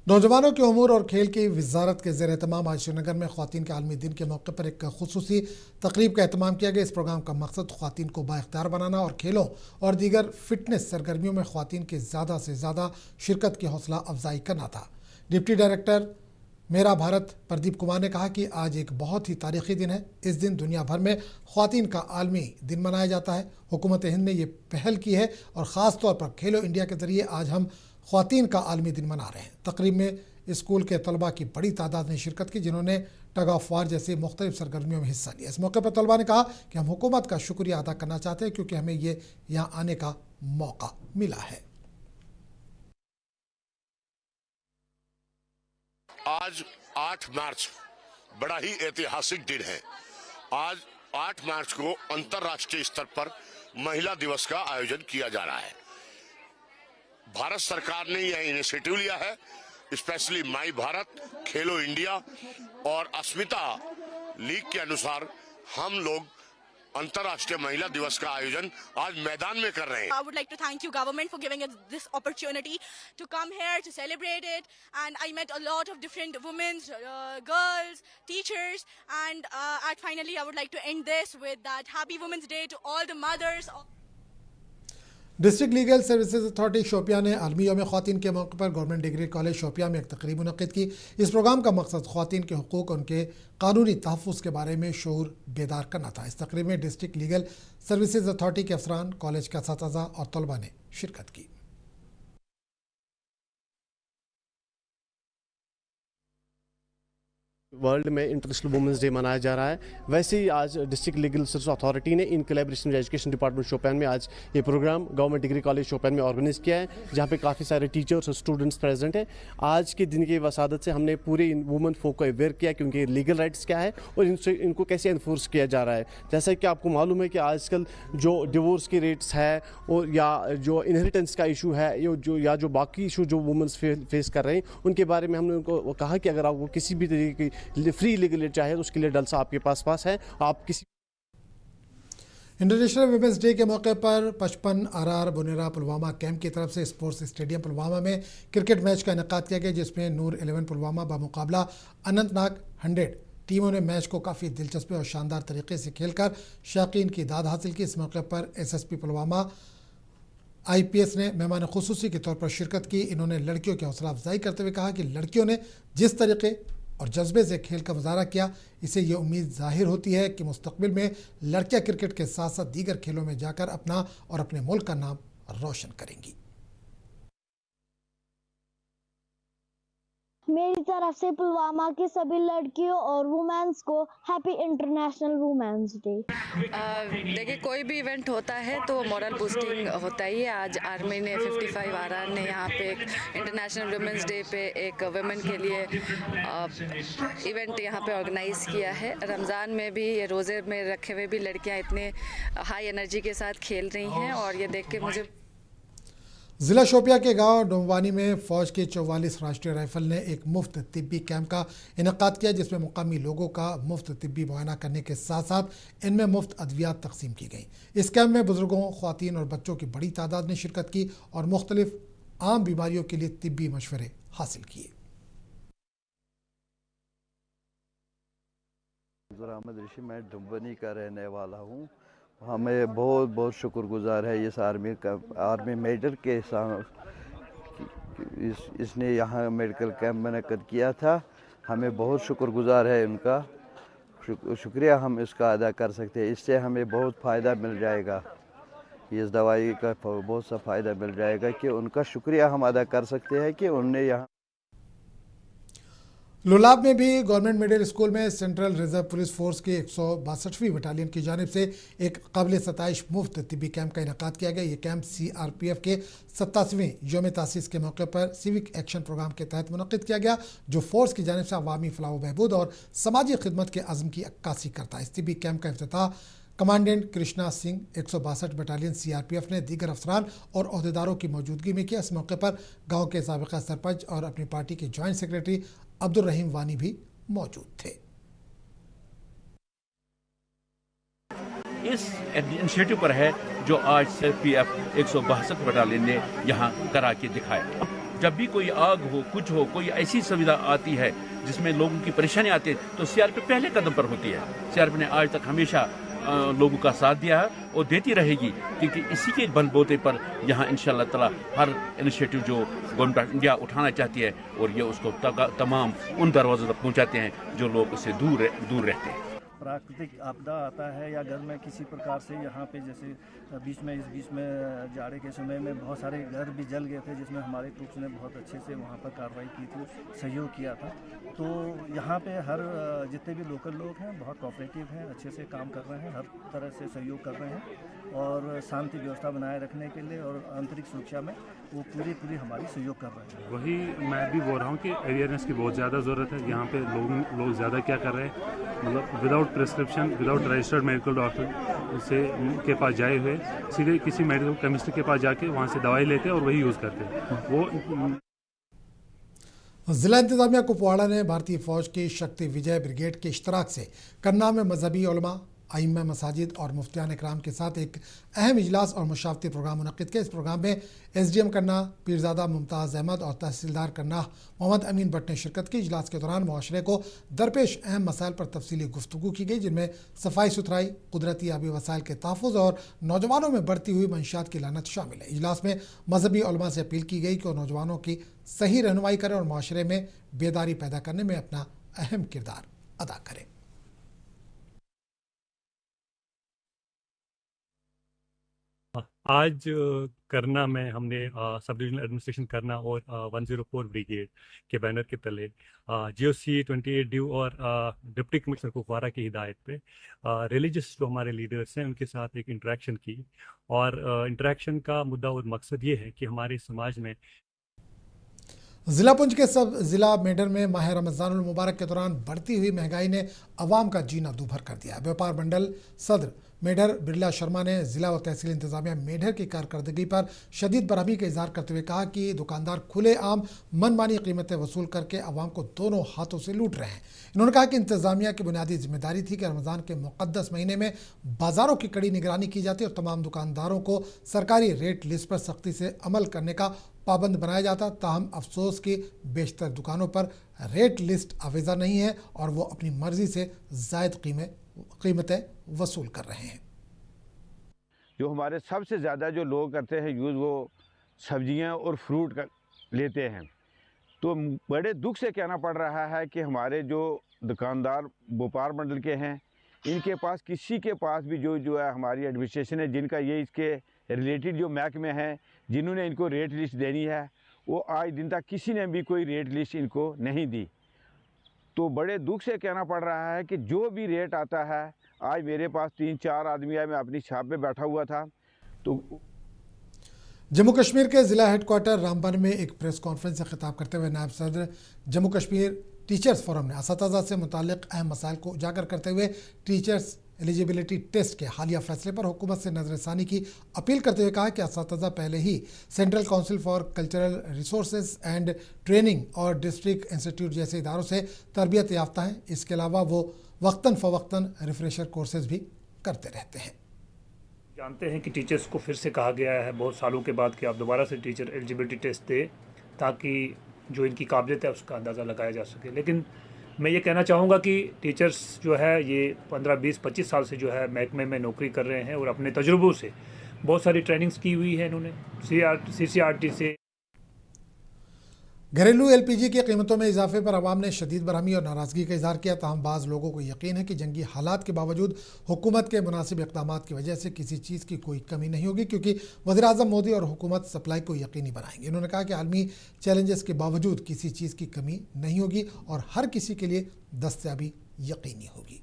नौजवानों के उमूर और खेल की वजारत के ज़ेर एहतमाम आज श्रीनगर में ख़वातीन के आलमी दिन के मौके पर एक खुसूसी तकरीब का एहतमाम किया गया। इस प्रोग्राम का मकसद ख़वातीन को बाइख्तियार बनाना और खेलों और दीगर फिटनेस सरगर्मियों में ख़वातीन की ज़्यादा से ज़्यादा शिरकत की हौसला अफजाई करना था। डिप्टी डायरेक्टर मेरा भारत प्रदीप कुमार ने कहा कि आज एक बहुत ही तारीखी दिन है। इस दिन दुनिया भर में ख़वातीन का आलमी दिन मनाया जाता है। हुकूमत हिंद ने यह पहल की है और ख़ास तौर पर खेलो इंडिया के ज़रिए आज हम ख़वातीन का आलमी दिन मना रहे हैं। तकरीब में स्कूल के तलबा की बड़ी तादाद ने शिरकत की, जिन्होंने टग ऑफ वार जैसी मुख्तलिफ सरगर्मियों में हिस्सा लिया। इस मौके पर तलबा ने कहा कि हम हुकूमत का शुक्रिया अदा करना चाहते हैं क्योंकि हमें ये यहाँ आने का मौका मिला है। आज 8 मार्च बड़ा ही ऐतिहासिक दिन है। आज 8 मार्च को अंतर्राष्ट्रीय स्तर पर महिला दिवस का आयोजन किया जा रहा है। भारत सरकार ने यह इनिशिएटिव लिया है, specially my Bharat, Khelo India और अस्मिता लीग के अनुसार हम लोग अंतर्राष्ट्रीय महिला दिवस का आयोजन आज मैदान में कर रहे हैं। I would like to thank you government for giving us this opportunity to come here to celebrate it, and I met a lot of different women, girls, teachers, and finally I would like to end this with that happy Women's Day to all the mothers. District legal services authority Shopian ने आलमी यौम ख़वातीन के मौके पर government degree college Shopian में एक तकरीब मुनक़्क़िद की। इस प्रोग्राम का मकसद ख़वातीन के हुकूक़, उनके कानूनी तहफ़्फ़ुज़ के बारे में शऊर बेदार करना था। इस तकरीब में डिस्ट्रिक्ट लीगल सर्विसेज अथॉरिटी के अफसरान, कॉलेज के असातिज़ा और तलबा ने शिरकत की। वर्ल्ड में इंटरनेशनल वुमेंस डे मनाया जा रहा है, वैसे ही आज डिस्ट्रिक्ट लीगल सर्विस अथॉरिटी ने in collaboration with education department Shopian में आज ये program government degree college Shopian में ऑर्गेनाइज किया है, जहाँ पे काफ़ी सारे टीचर्स और स्टूडेंट्स प्रेजेंट हैं। आज के दिन की वसादत से हमने पूरे इन वुमेन folk को अवेयर किया कि उनके लीगल राइट्स क्या है और इनको कैसे इन्फोर्स किया जा रहा है। जैसा कि आपको मालूम है कि आजकल जो डिवोर्स के रेट्स है और या जो इनहेरिटेंस का इशू है या जो बाकी इशू जो वुमेंस फेस कर रहे हैं, उनके बारे में हमने उनको कहा कि अगर आपको किसी भी तरीके की फ्री लीगल चाहे तो उसके लिए डलसा आपके पास है। आप किसी इंटरनेशनल वुमेंस डे के मौके पर 55 RR बुनेरा पुलवामा कैंप की तरफ से स्पोर्ट्स स्टेडियम पुलवामा में क्रिकेट मैच का इनेकाद किया गया, जिसमें नूर 11 पुलवामा बमुकाबला अनंतनाग 100 टीमों ने मैच को काफ़ी दिलचस्पी और शानदार तरीके से खेलकर शाकीन की दाद हासिल की। इस मौके पर SSP पुलवामा IPS ने मेहमान खुसूसी के तौर पर शिरकत की। इन्होंने लड़कियों की हौसला अफजाई करते हुए कहा कि लड़कियों ने जिस तरीके और जज्बे से खेल का मुजाहरा किया, इससे ये उम्मीद जाहिर होती है कि मुस्तकबिल में लड़कियां क्रिकेट के साथ साथ दीगर खेलों में जाकर अपना और अपने मुल्क का नाम रोशन करेंगी। मेरी तरफ से पुलवामा की सभी लड़कियों और वुमेन्स को हैप्पी इंटरनेशनल वुमेन्स डे। देखिए, कोई भी इवेंट होता है तो मॉरल बूस्टिंग होता ही है। आज आर्मी ने 55 RR ने यहाँ पे एक इंटरनेशनल वुमेन्स डे पे एक वुमेन के लिए इवेंट यहाँ पे ऑर्गेनाइज किया है। रमज़ान में भी ये रोज़े में रखे हुए भी लड़कियाँ इतने हाई एनर्जी के साथ खेल रही हैं और ये देख के मुझे ज़िला शोपिया के गांव डोमवानी में फ़ौज के 44 राष्ट्रीय राइफल ने एक मुफ्त तिब्बी कैंप का इनेकाद किया, जिसमें मुकामी लोगों का मुफ्त तिब्बी मुआयना करने के साथ साथ इनमें मुफ्त अद्वियात तकसीम की गई। इस कैंप में बुजुर्गों, ख़वातीन और बच्चों की बड़ी तादाद ने शिरकत की और मुख्तलिफ आम बीमारियों के लिए तिब्बी मशवरे हासिल किए। अहमद ऋषि, मैं डुम्बनी का रहने वाला हूँ। हमें बहुत बहुत शुक्रगुजार है इस आर्मी मेडल के साथ इसने यहाँ मेडिकल कैंप मुनक़्क़िद किया था। हमें बहुत शुक्रगुजार है इनका, शुक्रिया हम इसका अदा कर सकते हैं। इससे हमें बहुत फ़ायदा मिल जाएगा, इस दवाई का बहुत सा फ़ायदा मिल जाएगा कि उनका शुक्रिया हम अदा कर सकते हैं कि उनने यहाँ। लोलाब में भी गवर्नमेंट मिडिल स्कूल में सेंट्रल रिजर्व पुलिस फोर्स की 162वीं बटालियन की जानिब से एक काबिल सताइश मुफ्त तिब्बी कैंप का इनेकाद किया गया। ये कैंप CRPF के 87वें यौम तासीस के मौके पर सिविक एक्शन प्रोग्राम के तहत मुनक़्क़िद किया गया, जो फोर्स की जानिब से अवामी फलाह व बहबूद और समाजी खिदमत के अज़्म की अक्कासी करता है। इस तिब्बी कैंप का इफ्तिताह commandant Krishna Singh 162 battalion CRPF ने दीगर अफसरान और अहदेदारों की मौजूदगी में किया। इस मौके पर गाँव के साबिक़ा सरपंच और अपनी पार्टी के जॉइंट सेक्रेटरी अब्दुल रहीम वानी भी मौजूद थे। इस इनिशिएटिव पर है जो आज CRPF 162 बटालियन ने यहाँ करा के दिखाया। जब भी कोई आग हो, कुछ हो, कोई ऐसी सुविधा आती है जिसमें लोगों की परेशानी आती है तो सीआरपीएफ पहले कदम पर होती है। सीआरपीएफ ने आज तक हमेशा लोगों का साथ दिया है और देती रहेगी, क्योंकि इसी के बलबूते पर यहाँ इंशाअल्लाह ताला हर इनिशिएटिव जो गवर्नमेंट ऑफ इंडिया उठाना चाहती है और ये उसको तमाम उन दरवाजों तक पहुँचाते हैं जो लोग उससे दूर रहते हैं। प्राकृतिक आपदा आता है या घर में किसी प्रकार से यहाँ पे जैसे इस बीच में जाड़े के समय में बहुत सारे घर भी जल गए थे, जिसमें हमारे ट्रूप्स ने बहुत अच्छे से वहाँ पर कार्रवाई की थी, सहयोग किया था। तो यहाँ पे हर जितने भी लोकल लोग हैं बहुत कोऑपरेटिव हैं, अच्छे से काम कर रहे हैं, हर तरह से सहयोग कर रहे हैं और शांति व्यवस्था बनाए रखने के लिए और आंतरिक सुरक्षा में वो पूरी हमारी सहयोग कर रहे हैं। वही मैं भी बोल रहा हूँ कि अवेयरनेस की बहुत ज़्यादा ज़रूरत है। यहाँ पे लोग ज़्यादा क्या कर रहे हैं, मतलब without prescription, without registered medical doctor से के पास जाए हुए सीधे किसी मेडिकल केमिस्ट के पास जाके वहाँ से दवाई लेते हैं और वही यूज़ करते हैं। वो जिला इंतजामिया कुपवाड़ा ने भारतीय फौज की शक्ति विजय ब्रिगेड के इश्तराक से कन्ना में मजहबी उलमा, आइम्मा मसाजिद और मुफ्तियान इकराम के साथ एक अहम इजलास और मुशावरती प्रोग्राम मुनक़िद किया। इस प्रोग्राम में एसडीएम कन्ना पीरजादा मुमताज़ अहमद और तहसीलदार कन्ना मोहम्मद अमीन भट्ट ने शिरकत की। इजलास के दौरान मुआशरे को दरपेश अहम मसाइल पर तफसीली गुफ्तगू की गई, जिनमें सफाई सुथराई, कुदरती आबी वसाइल के तहफ़्फ़ुज़ और नौजवानों में बढ़ती हुई मंशियात की लानत शामिल है। इजलास में मजहबी उलमा से अपील की गई कि वो नौजवानों की सही रहनुमाई करें और माशरे में बेदारी पैदा करने में अपना अहम किरदार अदा करें। आज करना में हमने सब डिविजनल एडमिनिस्ट्रेशन करना और 104 ब्रिगेड के बैनर के तले जीओसी 28 ड्यू और डिप्टी कमिश्नर कुपवाड़ा की हिदायत पे रिलीजियस जो हमारे लीडर्स हैं उनके साथ एक इंटरेक्शन की। और इंटरेक्शन का मुद्दा और मकसद ये है कि हमारे समाज में जिला पुंछ के सब जिला मेडर में माह रमज़ानुल मुबारक के दौरान बढ़ती हुई महंगाई ने अवाम का जीना दूभर कर दिया। व्यापार मंडल सदर मेढर बिरला शर्मा ने जिला और तहसील इंतजामिया मेढर की कारकर्दगी पर शदीद बरहमी का इजहार करते हुए कहा कि दुकानदार खुलेआम मनमानी कीमतें वसूल करके अवाम को दोनों हाथों से लूट रहे हैं। इन्होंने कहा कि इंतजामिया की बुनियादी जिम्मेदारी थी कि रमज़ान के मुक़द्दस महीने में बाज़ारों की कड़ी निगरानी की जाती और तमाम दुकानदारों को सरकारी रेट लिस्ट पर सख्ती से अमल करने का पाबंद बनाया जाता। ताहम अफसोस की बेशतर दुकानों पर रेट लिस्ट आवेज़ा नहीं है और वो अपनी मर्जी से ज़ायद कीमतें वसूल कर रहे हैं। जो हमारे सबसे ज़्यादा जो लोग करते हैं यूज़ वो सब्जियां और फ्रूट का लेते हैं, तो बड़े दुख से कहना पड़ रहा है कि हमारे जो दुकानदार व्यापार मंडल के हैं इनके पास किसी के पास भी जो है हमारी एडमिनिस्ट्रेशन है जिनका ये इसके रिलेटेड जो महकमे हैं जिन्होंने इनको रेट लिस्ट देनी है वो आज दिन तक किसी ने भी कोई रेट लिस्ट इनको नहीं दी। तो बड़े दुख से कहना पड़ रहा है कि जो भी रेट आता है, आज मेरे पास 3-4 आदमी आए, मैं अपनी शॉप पे बैठा हुआ था। तो जम्मू कश्मीर के ज़िला हेडक्वार्टर रामबन में एक प्रेस कॉन्फ्रेंस से खिताब करते हुए नायब सदर जम्मू कश्मीर टीचर्स फोरम ने असातिज़ा से मुताल्लिक़ अहम मसाइल को उजागर करते हुए टीचर्स एलिजिबिलिटी टेस्ट के हालिया फैसले पर हुकूमत से नज़रसानी की अपील करते हुए कहा कि असातिज़ा पहले ही central council for cultural resources and training और डिस्ट्रिक्ट इंस्टीट्यूट जैसे इदारों से तरबियत याफ्ता हैं। इसके अलावा वो वक्तन फ़वक्तन रिफ्रेशर कोर्सेज भी करते रहते हैं। जानते हैं कि टीचर्स को फिर से कहा गया है बहुत सालों के बाद कि आप दोबारा से टीचर एलिजिबिलिटी टेस्ट दें ताकि जो इनकी काबिलियत है उसका अंदाज़ा लगाया जा सके। लेकिन मैं ये कहना चाहूँगा कि टीचर्स जो है ये 15, 20, 25 साल से जो है महकमे में नौकरी कर रहे हैं और अपने तजुर्बों से बहुत सारी ट्रेनिंग्स की हुई है इन्होंने CCRT से। घरेलू LPG की कीमतों में इजाफे पर अवाम ने शदीद बरहमी और नाराज़गी का इजहार किया। ताहम बाज़ लोगों को यकीन है कि जंगी हालात के बावजूद हुकूमत के मुनासिब इक़दाम की वजह से किसी चीज़ की कोई कमी नहीं होगी, क्योंकि वज़ीर-ए-आज़म मोदी और हुकूमत सप्लाई को यकीनी बनाएंगे। उन्होंने कहा कि आलमी चैलेंजेस के बावजूद किसी चीज़ की कमी नहीं होगी और हर किसी के लिए दस्तयाबी यकीनी होगी।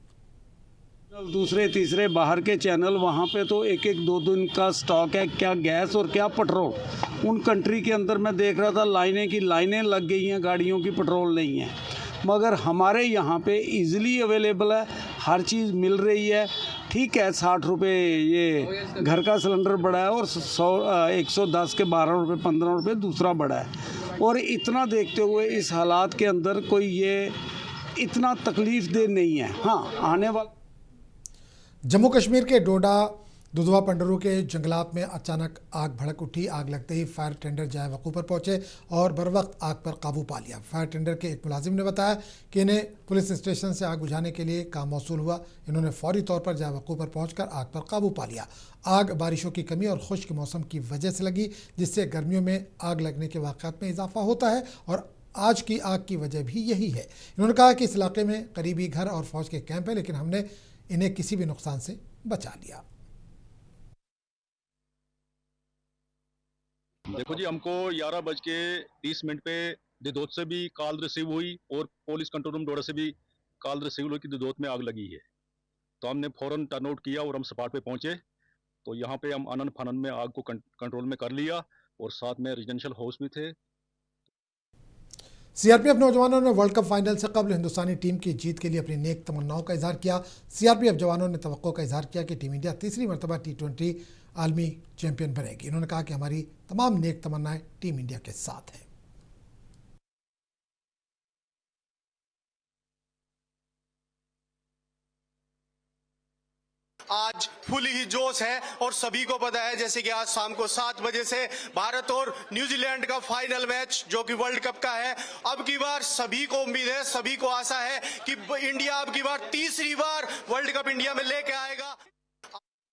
दूसरे तीसरे बाहर के चैनल वहाँ पे तो 1-2 दिन का स्टॉक है, क्या गैस और क्या पेट्रोल। उन कंट्री के अंदर मैं देख रहा था लाइनें की लाइनें लग गई हैं, गाड़ियों की पेट्रोल नहीं है। मगर हमारे यहाँ पे इजीली अवेलेबल है, हर चीज़ मिल रही है। ठीक है 60 रुपये ये घर का सिलेंडर बड़ा है और 110 के 12 रुपये 15 रुपये दूसरा बड़ा है। और इतना देखते हुए इस हालात के अंदर कोई ये इतना तकलीफ़ दे नहीं है। हाँ, आने वाला जम्मू कश्मीर के डोडा दुधवा पंडरू के जंगलात में अचानक आग भड़क उठी। आग लगते ही फायर टेंडर जाए वकूफ़ पर पहुंचे और बर वक्त आग पर काबू पा लिया। फायर टेंडर के एक मुलाजिम ने बताया कि इन्हें पुलिस स्टेशन से आग बुझाने के लिए काम मौसूल हुआ। इन्होंने फौरी तौर पर जाए वकूफ़ पर पहुंचकर आग पर काबू पा लिया। आग बारिशों की कमी और खुश्क मौसम की वजह से लगी, जिससे गर्मियों में आग लगने के वाक़यात में इजाफा होता है और आज की आग की वजह भी यही है। इन्होंने कहा कि इस इलाके में करीबी घर और फौज के कैंप हैं, लेकिन हमने इन्हें किसी भी नुकसान से बचा लिया। देखो जी, हमको 11:30 पे दिदोत से भी कॉल रिसीव हुई और पुलिस कंट्रोल रूम डोडा से भी कॉल रिसीव हुई कि दिदोत में आग लगी है। तो हमने फौरन टर्न आउट किया और हम स्पॉट पे पहुंचे। तो यहाँ पे हम आनन फानन में आग को कंट्रोल में कर लिया और साथ में रेजिडेंशियल हाउस भी थे। सीआरपीएफ नौजवानों ने वर्ल्ड कप फाइनल से कबल हिंदुस्तानी टीम की जीत के लिए अपनी नेक तमन्नाओं का इजहार किया। सीआरपीएफ जवानों ने तवक्को का इजहार किया कि टीम इंडिया तीसरी मरतबा T20 आलमी चैंपियन बनेगी। उन्होंने कहा कि हमारी तमाम नेक तमन्नाएं टीम इंडिया के साथ हैं। आज फुल ही जोश है और सभी को पता है जैसे कि आज शाम को 7 बजे से भारत और न्यूजीलैंड का फाइनल मैच जो कि वर्ल्ड कप का है। अब की बार सभी को उम्मीद है, सभी को आशा है कि इंडिया अब की बार तीसरी बार वर्ल्ड कप इंडिया में लेके आएगा।